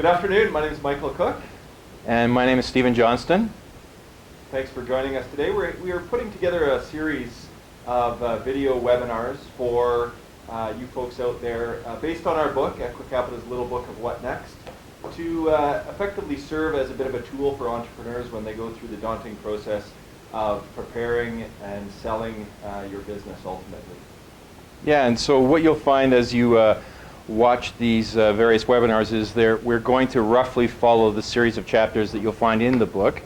Good afternoon, my name is Michael Cook. And my name is Stephen Johnston. Thanks for joining us today. We are putting together a series of video webinars for you folks out there based on our book, Equicapita's Little Book of What Next, to effectively serve as a bit of a tool for entrepreneurs when they go through the daunting process of preparing and selling your business ultimately. Yeah, and so what you'll find as you watch these various webinars is we're going to roughly follow the series of chapters that you'll find in the book,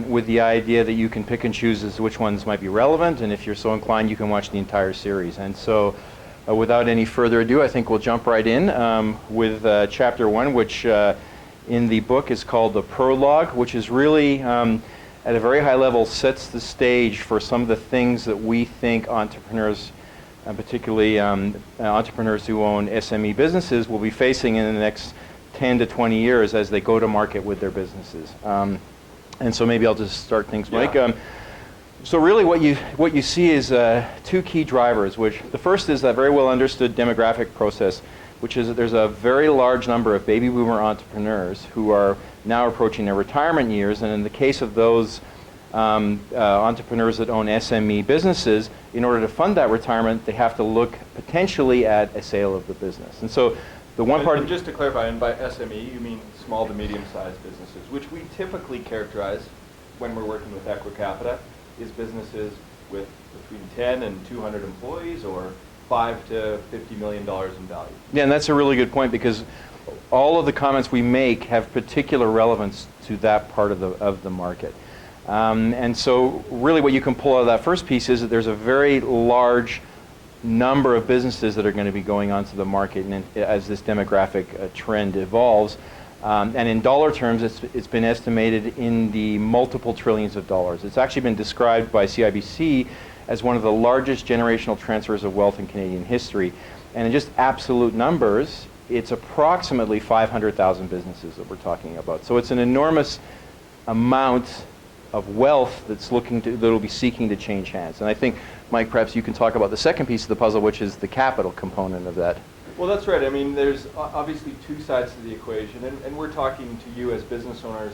with the idea that you can pick and choose as to which ones might be relevant, and if you're so inclined you can watch the entire series. And so without any further ado, I think we'll jump right in with chapter 1, which in the book is called the prologue, which is really at a very high level sets the stage for some of the things that we think entrepreneurs, particularly entrepreneurs who own SME businesses, will be facing in the next 10 to 20 years as they go to market with their businesses. And so maybe I'll just start things, Mike. Yeah. So really what you see is two key drivers, which the first is a very well understood demographic process, which is that there's a very large number of baby boomer entrepreneurs who are now approaching their retirement years, and in the case of those entrepreneurs that own SME businesses, in order to fund that retirement, they have to look potentially at a sale of the business. And so the one part... And just to clarify, and by SME, you mean small to medium-sized businesses, which we typically characterize when we're working with Equicapita is businesses with between 10 and 200 employees or $5 to $50 million in value. Yeah, and that's a really good point, because all of the comments we make have particular relevance to that part of the market. And so really what you can pull out of that first piece is that there's a very large number of businesses that are going to be going onto the market and as this demographic trend evolves. And in dollar terms, it's been estimated in the multiple trillions of dollars. It's actually been described by CIBC as one of the largest generational transfers of wealth in Canadian history. And in just absolute numbers, it's approximately 500,000 businesses that we're talking about. So it's an enormous amount of wealth that'll be seeking to change hands. And I think, Mike, perhaps you can talk about the second piece of the puzzle, which is the capital component of that. Well, that's right. I mean, there's obviously two sides to the equation, and we're talking to you as business owners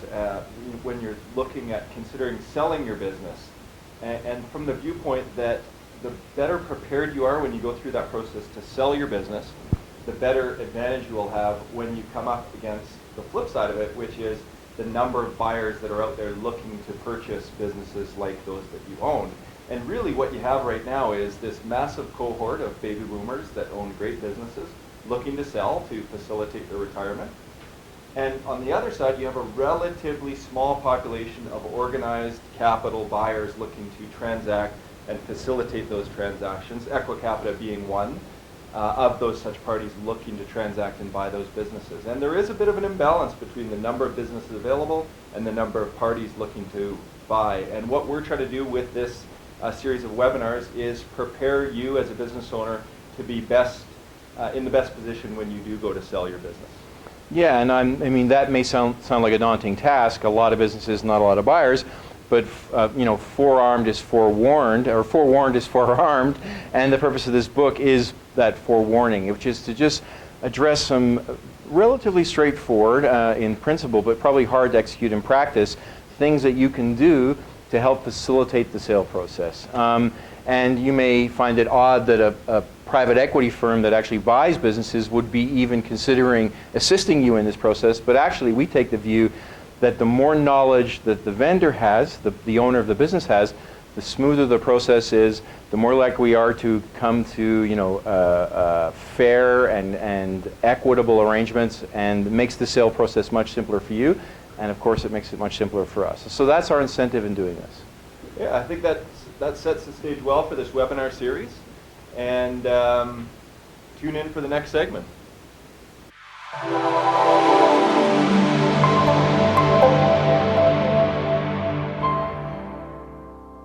when you're looking at considering selling your business, and from the viewpoint that the better prepared you are when you go through that process to sell your business, the better advantage you will have when you come up against the flip side of it, which is the number of buyers that are out there looking to purchase businesses like those that you own. And really what you have right now is this massive cohort of baby boomers that own great businesses looking to sell to facilitate their retirement. And on the other side, you have a relatively small population of organized capital buyers looking to transact and facilitate those transactions, Equicapita being one of those such parties looking to transact and buy those businesses. And there is a bit of an imbalance between the number of businesses available and the number of parties looking to buy. And what we're trying to do with this series of webinars is prepare you as a business owner to be in the best position when you do go to sell your business. Yeah, and I mean that may sound like a daunting task. A lot of businesses, not a lot of buyers, but forearmed is forewarned, or forewarned is forearmed, and the purpose of this book is that forewarning, which is to just address some relatively straightforward in principle, but probably hard to execute in practice, things that you can do to help facilitate the sale process. And you may find it odd that a private equity firm that actually buys businesses would be even considering assisting you in this process, but actually we take the view that the more knowledge that the vendor has, the owner of the business has, the smoother the process is, the more likely we are to come to fair and equitable arrangements, and it makes the sale process much simpler for you, and of course it makes it much simpler for us. So that's our incentive in doing this. Yeah, I think that sets the stage well for this webinar series, and tune in for the next segment.